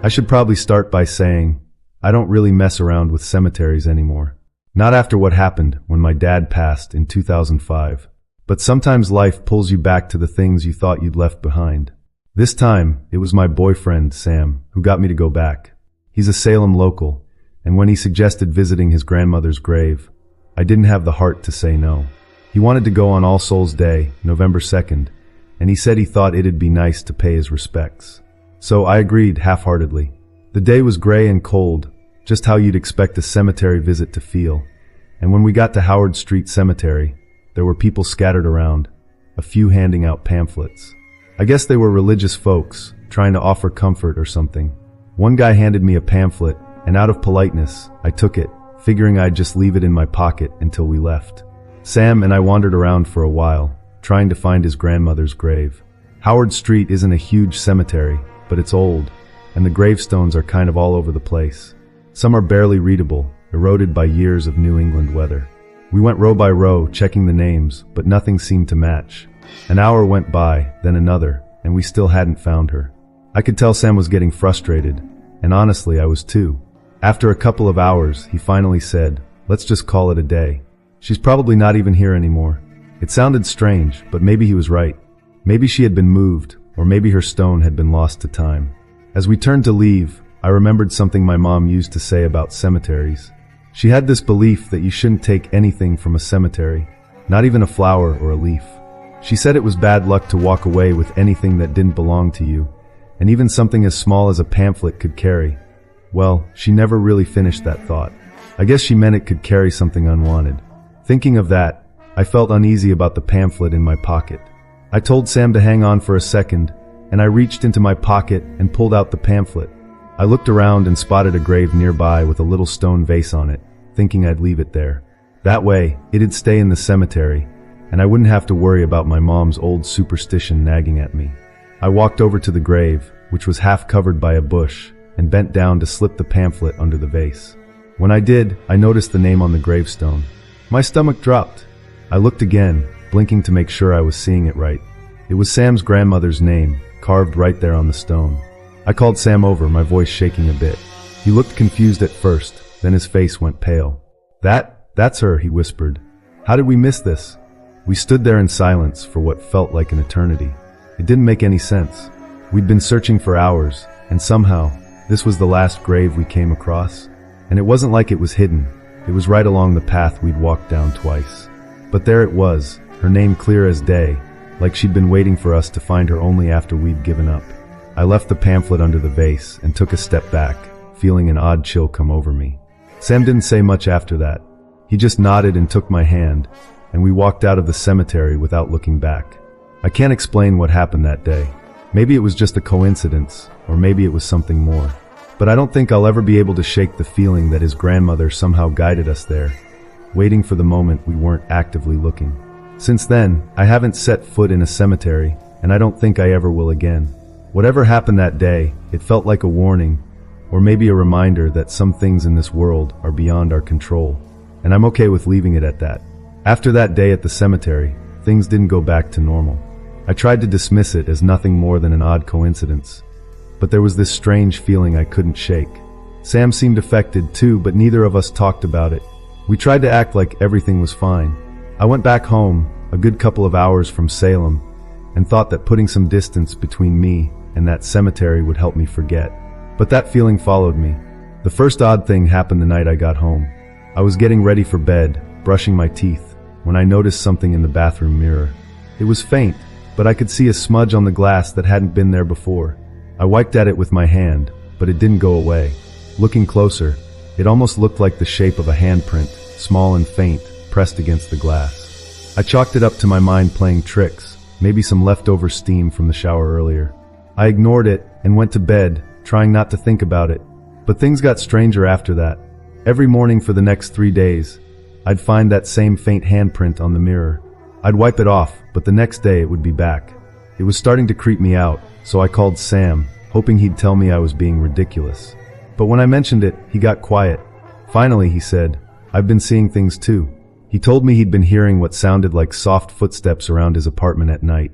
I should probably start by saying, I don't really mess around with cemeteries anymore. Not after what happened when my dad passed in 2005. But sometimes life pulls you back to the things you thought you'd left behind. This time, it was my boyfriend, Sam, who got me to go back. He's a Salem local, and when he suggested visiting his grandmother's grave, I didn't have the heart to say no. He wanted to go on All Souls Day, November 2nd, and he said he thought it'd be nice to pay his respects. So I agreed half-heartedly. The day was gray and cold, just how you'd expect a cemetery visit to feel. And when we got to Howard Street Cemetery, there were people scattered around, a few handing out pamphlets. I guess they were religious folks, trying to offer comfort or something. One guy handed me a pamphlet, and out of politeness, I took it, figuring I'd just leave it in my pocket until we left. Sam and I wandered around for a while, trying to find his grandmother's grave. Howard Street isn't a huge cemetery, but it's old, and the gravestones are kind of all over the place. Some are barely readable, eroded by years of New England weather. We went row by row, checking the names, but nothing seemed to match. An hour went by, then another, and we still hadn't found her. I could tell Sam was getting frustrated, and honestly, I was too. After a couple of hours, he finally said, "Let's just call it a day. She's probably not even here anymore." It sounded strange, but maybe he was right. Maybe she had been moved, or maybe her stone had been lost to time. As we turned to leave, I remembered something my mom used to say about cemeteries. She had this belief that you shouldn't take anything from a cemetery, not even a flower or a leaf. She said it was bad luck to walk away with anything that didn't belong to you, and even something as small as a pamphlet could carry. Well, she never really finished that thought. I guess she meant it could carry something unwanted. Thinking of that, I felt uneasy about the pamphlet in my pocket. I told Sam to hang on for a second, and I reached into my pocket and pulled out the pamphlet. I looked around and spotted a grave nearby with a little stone vase on it, thinking I'd leave it there. That way, it'd stay in the cemetery, and I wouldn't have to worry about my mom's old superstition nagging at me. I walked over to the grave, which was half covered by a bush, and bent down to slip the pamphlet under the vase. When I did, I noticed the name on the gravestone. My stomach dropped. I looked again, blinking to make sure I was seeing it right. It was Sam's grandmother's name, carved right there on the stone. I called Sam over, my voice shaking a bit. He looked confused at first, then his face went pale. That's her," he whispered. "How did we miss this?" We stood there in silence for what felt like an eternity. It didn't make any sense. We'd been searching for hours, and somehow, this was the last grave we came across. And it wasn't like it was hidden. It was right along the path we'd walked down twice. But there it was, her name clear as day, like she'd been waiting for us to find her only after we'd given up. I left the pamphlet under the vase and took a step back, feeling an odd chill come over me. Sam didn't say much after that. He just nodded and took my hand, and we walked out of the cemetery without looking back. I can't explain what happened that day. Maybe it was just a coincidence, or maybe it was something more. But I don't think I'll ever be able to shake the feeling that his grandmother somehow guided us there, waiting for the moment we weren't actively looking. Since then, I haven't set foot in a cemetery, and I don't think I ever will again. Whatever happened that day, it felt like a warning, or maybe a reminder that some things in this world are beyond our control, and I'm okay with leaving it at that. After that day at the cemetery, things didn't go back to normal. I tried to dismiss it as nothing more than an odd coincidence, but there was this strange feeling I couldn't shake. Sam seemed affected too, but neither of us talked about it. We tried to act like everything was fine. I went back home, a good couple of hours from Salem, and thought that putting some distance between me and that cemetery would help me forget. But that feeling followed me. The first odd thing happened the night I got home. I was getting ready for bed, brushing my teeth, when I noticed something in the bathroom mirror. It was faint, but I could see a smudge on the glass that hadn't been there before. I wiped at it with my hand, but it didn't go away. Looking closer, it almost looked like the shape of a handprint, small and faint, pressed against the glass. I chalked it up to my mind playing tricks, maybe some leftover steam from the shower earlier. I ignored it and went to bed, trying not to think about it. But things got stranger after that. Every morning for the next 3 days, I'd find that same faint handprint on the mirror. I'd wipe it off, but the next day it would be back. It was starting to creep me out, so I called Sam, hoping he'd tell me I was being ridiculous. But when I mentioned it, he got quiet. Finally, he said, "I've been seeing things too." He told me he'd been hearing what sounded like soft footsteps around his apartment at night,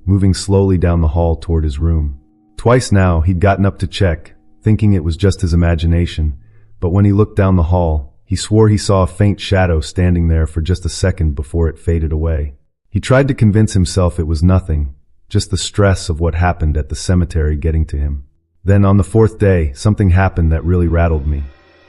moving slowly down the hall toward his room. Twice now, he'd gotten up to check, thinking it was just his imagination, but when he looked down the hall, he swore he saw a faint shadow standing there for just a second before it faded away. He tried to convince himself it was nothing, just the stress of what happened at the cemetery getting to him. Then on the fourth day, something happened that really rattled me.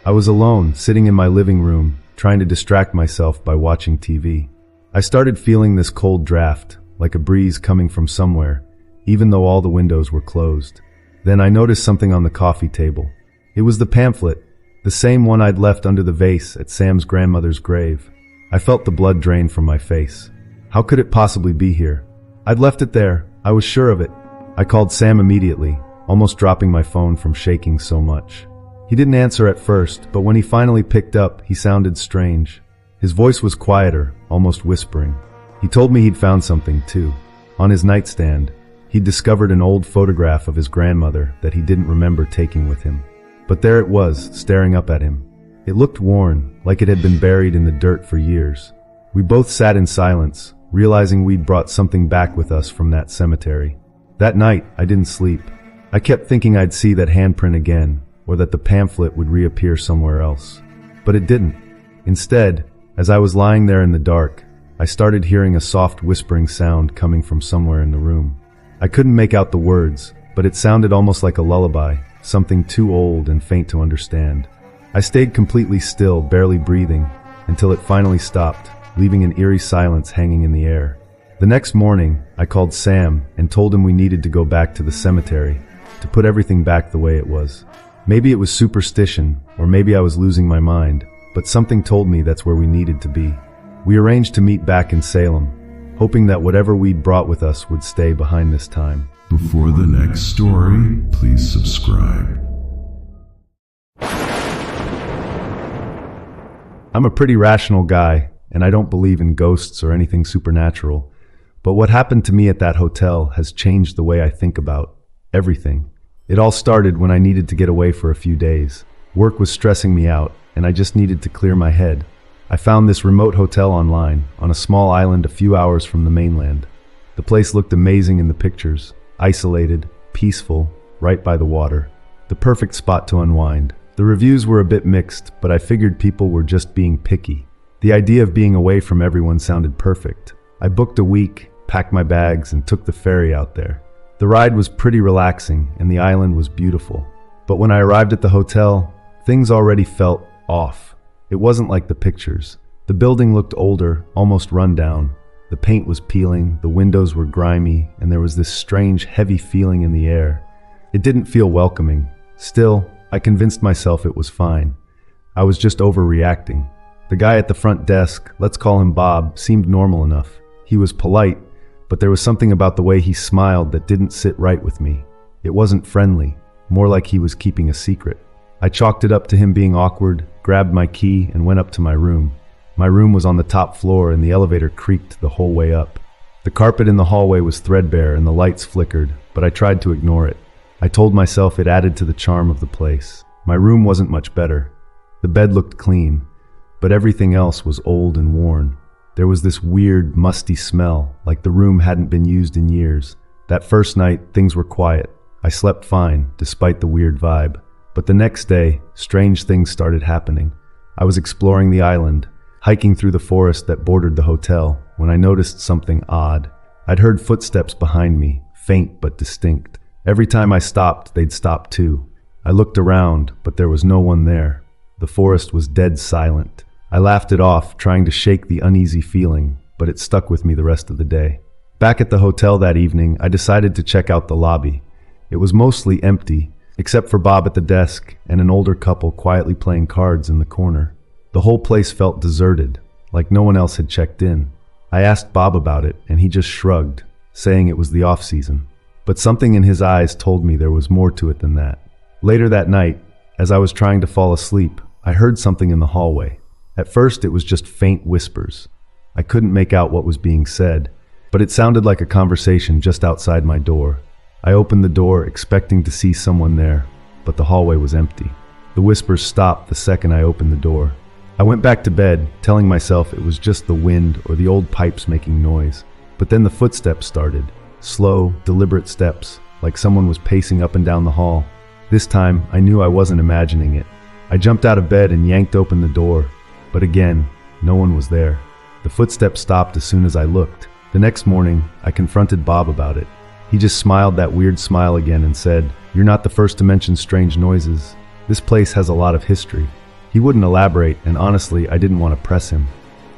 I was alone, sitting in my living room, trying to distract myself by watching TV. I started feeling this cold draft, like a breeze coming from somewhere, even though all the windows were closed. Then I noticed something on the coffee table. It was the pamphlet, the same one I'd left under the vase at Sam's grandmother's grave. I felt the blood drain from my face. How could it possibly be here? I'd left it there. I was sure of it. I called Sam immediately, almost dropping my phone from shaking so much. He didn't answer at first, but when he finally picked up, he sounded strange. His voice was quieter, almost whispering. He told me he'd found something, too. On his nightstand, he'd discovered an old photograph of his grandmother that he didn't remember taking with him. But there it was, staring up at him. It looked worn, like it had been buried in the dirt for years. We both sat in silence, realizing we'd brought something back with us from that cemetery. That night, I didn't sleep. I kept thinking I'd see that handprint again, or that the pamphlet would reappear somewhere else. But it didn't. Instead, as I was lying there in the dark, I started hearing a soft whispering sound coming from somewhere in the room. I couldn't make out the words, but it sounded almost like a lullaby, something too old and faint to understand. I stayed completely still, barely breathing, until it finally stopped, leaving an eerie silence hanging in the air. The next morning, I called Sam and told him we needed to go back to the cemetery, to put everything back the way it was. Maybe it was superstition, or maybe I was losing my mind, but something told me that's where we needed to be. We arranged to meet back in Salem, hoping that whatever we'd brought with us would stay behind this time. Before the next story, please subscribe. I'm a pretty rational guy, and I don't believe in ghosts or anything supernatural, but what happened to me at that hotel has changed the way I think about everything. It all started when I needed to get away for a few days. Work was stressing me out, and I just needed to clear my head. I found this remote hotel online, on a small island a few hours from the mainland. The place looked amazing in the pictures, isolated, peaceful, right by the water. The perfect spot to unwind. The reviews were a bit mixed, but I figured people were just being picky. The idea of being away from everyone sounded perfect. I booked a week, packed my bags, and took the ferry out there. The ride was pretty relaxing, and the island was beautiful. But when I arrived at the hotel, things already felt off. It wasn't like the pictures. The building looked older, almost run down. The paint was peeling, the windows were grimy, and there was this strange, heavy feeling in the air. It didn't feel welcoming. Still, I convinced myself it was fine. I was just overreacting. The guy at the front desk, let's call him Bob, seemed normal enough. He was polite, but there was something about the way he smiled that didn't sit right with me. It wasn't friendly, more like he was keeping a secret. I chalked it up to him being awkward, grabbed my key, and went up to my room. My room was on the top floor and the elevator creaked the whole way up. The carpet in the hallway was threadbare and the lights flickered, but I tried to ignore it. I told myself it added to the charm of the place. My room wasn't much better. The bed looked clean, but everything else was old and worn. There was this weird, musty smell, like the room hadn't been used in years. That first night, things were quiet. I slept fine, despite the weird vibe. But the next day, strange things started happening. I was exploring the island, hiking through the forest that bordered the hotel, when I noticed something odd. I'd heard footsteps behind me, faint but distinct. Every time I stopped, they'd stop too. I looked around, but there was no one there. The forest was dead silent. I laughed it off, trying to shake the uneasy feeling, but it stuck with me the rest of the day. Back at the hotel that evening, I decided to check out the lobby. It was mostly empty, except for Bob at the desk and an older couple quietly playing cards in the corner. The whole place felt deserted, like no one else had checked in. I asked Bob about it, and he just shrugged, saying it was the off-season. But something in his eyes told me there was more to it than that. Later that night, as I was trying to fall asleep, I heard something in the hallway. At first, it was just faint whispers. I couldn't make out what was being said, but it sounded like a conversation just outside my door. I opened the door, expecting to see someone there, but the hallway was empty. The whispers stopped the second I opened the door. I went back to bed, telling myself it was just the wind or the old pipes making noise. But then the footsteps started. Slow, deliberate steps, like someone was pacing up and down the hall. This time, I knew I wasn't imagining it. I jumped out of bed and yanked open the door, but again, no one was there. The footsteps stopped as soon as I looked. The next morning, I confronted Bob about it. He just smiled that weird smile again and said, "You're not the first to mention strange noises. This place has a lot of history." He wouldn't elaborate, and honestly, I didn't want to press him.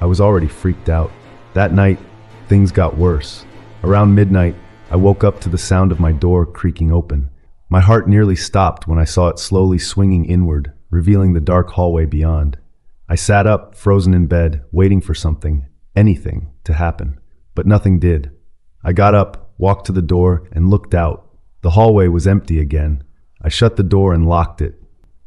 I was already freaked out. That night, things got worse. Around midnight, I woke up to the sound of my door creaking open. My heart nearly stopped when I saw it slowly swinging inward, revealing the dark hallway beyond. I sat up, frozen in bed, waiting for something, anything, to happen. But nothing did. I got up, walked to the door, and looked out. The hallway was empty again. I shut the door and locked it.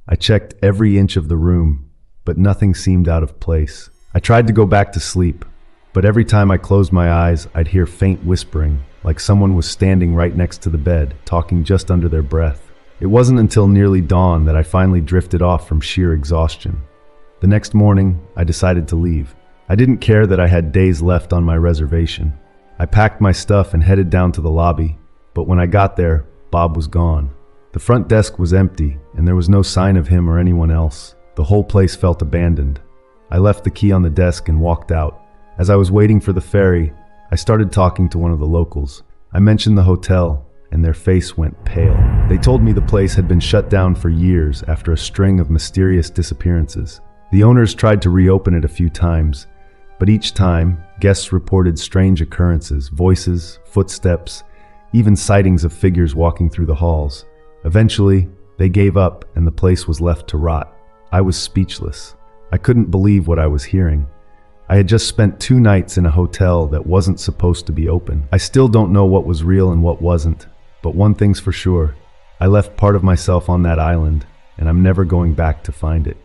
I checked every inch of the room, but nothing seemed out of place. I tried to go back to sleep, but every time I closed my eyes, I'd hear faint whispering, like someone was standing right next to the bed, talking just under their breath. It wasn't until nearly dawn that I finally drifted off from sheer exhaustion. The next morning, I decided to leave. I didn't care that I had days left on my reservation. I packed my stuff and headed down to the lobby, but when I got there, Bob was gone. The front desk was empty, and there was no sign of him or anyone else. The whole place felt abandoned. I left the key on the desk and walked out. As I was waiting for the ferry, I started talking to one of the locals. I mentioned the hotel, and their face went pale. They told me the place had been shut down for years after a string of mysterious disappearances. The owners tried to reopen it a few times, but each time, guests reported strange occurrences, voices, footsteps, even sightings of figures walking through the halls. Eventually, they gave up and the place was left to rot. I was speechless. I couldn't believe what I was hearing. I had just spent 2 nights in a hotel that wasn't supposed to be open. I still don't know what was real and what wasn't, but one thing's for sure. I left part of myself on that island, and I'm never going back to find it.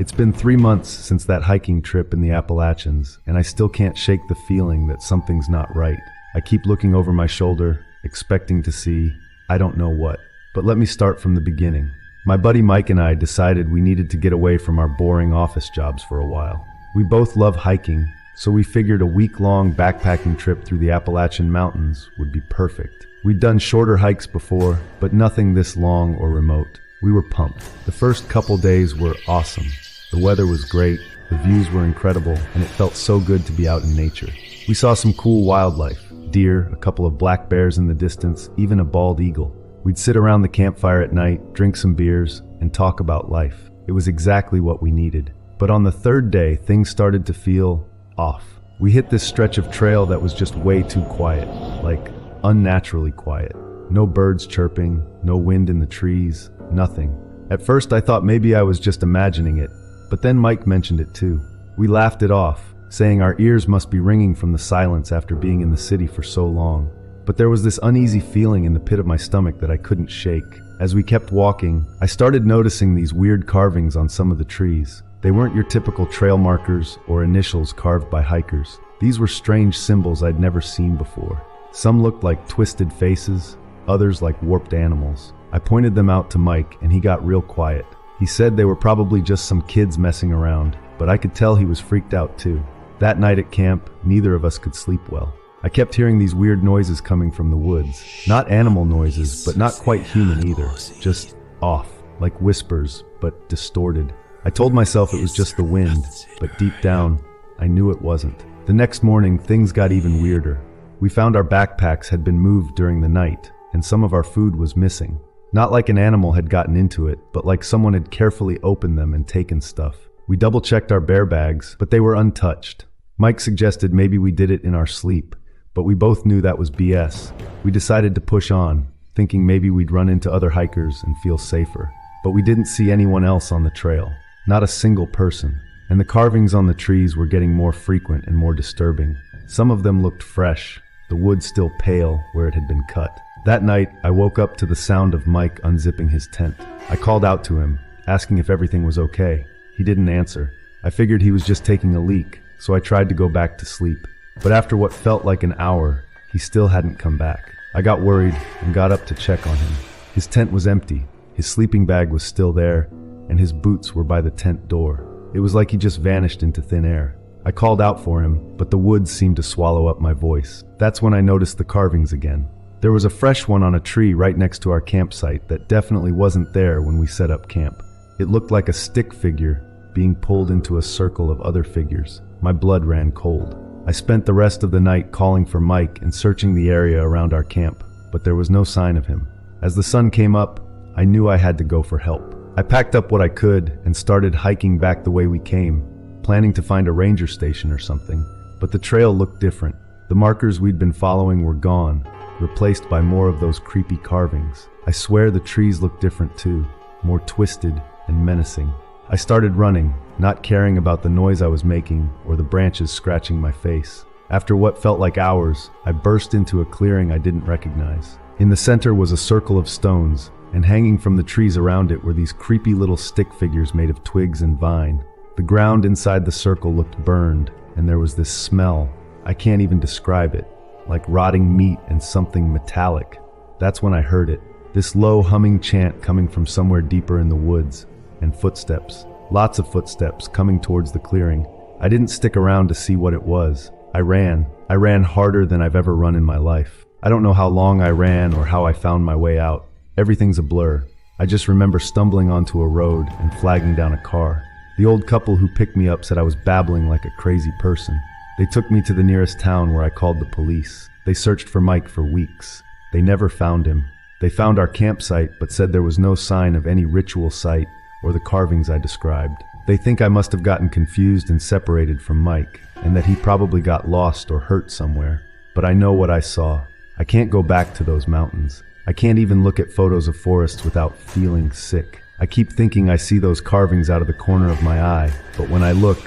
It's been 3 months since that hiking trip in the Appalachians, and I still can't shake the feeling that something's not right. I keep looking over my shoulder, expecting to see, I don't know what. But let me start from the beginning. My buddy Mike and I decided we needed to get away from our boring office jobs for a while. We both love hiking, so we figured a week-long backpacking trip through the Appalachian Mountains would be perfect. We'd done shorter hikes before, but nothing this long or remote. We were pumped. The first couple days were awesome. The weather was great, the views were incredible, and it felt so good to be out in nature. We saw some cool wildlife, deer, a couple of black bears in the distance, even a bald eagle. We'd sit around the campfire at night, drink some beers, and talk about life. It was exactly what we needed. But on the 3rd day, things started to feel off. We hit this stretch of trail that was just way too quiet, like unnaturally quiet. No birds chirping, no wind in the trees, nothing. At first I thought maybe I was just imagining it, but then Mike mentioned it too. We laughed it off, saying our ears must be ringing from the silence after being in the city for so long. But there was this uneasy feeling in the pit of my stomach that I couldn't shake. As we kept walking, I started noticing these weird carvings on some of the trees. They weren't your typical trail markers or initials carved by hikers. These were strange symbols I'd never seen before. Some looked like twisted faces, others like warped animals. I pointed them out to Mike, and he got real quiet. He said they were probably just some kids messing around, but I could tell he was freaked out too. That night at camp, neither of us could sleep well. I kept hearing these weird noises coming from the woods. Not animal noises, but not quite human either. Just off, like whispers, but distorted. I told myself it was just the wind, but deep down, I knew it wasn't. The next morning, things got even weirder. We found our backpacks had been moved during the night, and some of our food was missing. Not like an animal had gotten into it, but like someone had carefully opened them and taken stuff. We double-checked our bear bags, but they were untouched. Mike suggested maybe we did it in our sleep, but we both knew that was BS. We decided to push on, thinking maybe we'd run into other hikers and feel safer. But we didn't see anyone else on the trail, not a single person. And the carvings on the trees were getting more frequent and more disturbing. Some of them looked fresh, the wood still pale where it had been cut. That night, I woke up to the sound of Mike unzipping his tent. I called out to him, asking if everything was okay. He didn't answer. I figured he was just taking a leak, so I tried to go back to sleep. But after what felt like an hour, he still hadn't come back. I got worried and got up to check on him. His tent was empty, his sleeping bag was still there, and his boots were by the tent door. It was like he just vanished into thin air. I called out for him, but the woods seemed to swallow up my voice. That's when I noticed the carvings again. There was a fresh one on a tree right next to our campsite that definitely wasn't there when we set up camp. It looked like a stick figure being pulled into a circle of other figures. My blood ran cold. I spent the rest of the night calling for Mike and searching the area around our camp, but there was no sign of him. As the sun came up, I knew I had to go for help. I packed up what I could and started hiking back the way we came, planning to find a ranger station or something, but the trail looked different. The markers we'd been following were gone, replaced by more of those creepy carvings. I swear the trees looked different too, more twisted and menacing. I started running, not caring about the noise I was making or the branches scratching my face. After what felt like hours, I burst into a clearing I didn't recognize. In the center was a circle of stones, and hanging from the trees around it were these creepy little stick figures made of twigs and vine. The ground inside the circle looked burned, and there was this smell. I can't even describe it, like rotting meat and something metallic. That's when I heard it, this low humming chant coming from somewhere deeper in the woods, and footsteps. Lots of footsteps coming towards the clearing. I didn't stick around to see what it was. I ran harder than I've ever run in my life. I don't know how long I ran or how I found my way out. Everything's a blur. I just remember stumbling onto a road and flagging down a car. The old couple who picked me up said I was babbling like a crazy person. They took me to the nearest town where I called the police. They searched for Mike for weeks. They never found him. They found our campsite but said there was no sign of any ritual site or the carvings I described. They think I must have gotten confused and separated from Mike, and that he probably got lost or hurt somewhere. But I know what I saw. I can't go back to those mountains. I can't even look at photos of forests without feeling sick. I keep thinking I see those carvings out of the corner of my eye, but when I look,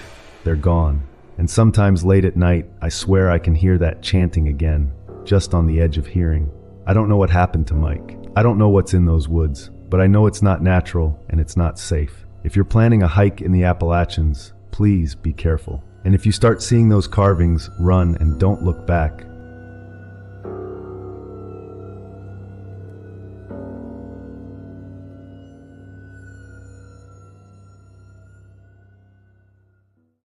they're gone. And sometimes late at night, I swear I can hear that chanting again, just on the edge of hearing. I don't know what happened to Mike. I don't know what's in those woods, but I know it's not natural and it's not safe. If you're planning a hike in the Appalachians, please be careful. And if you start seeing those carvings, run and don't look back.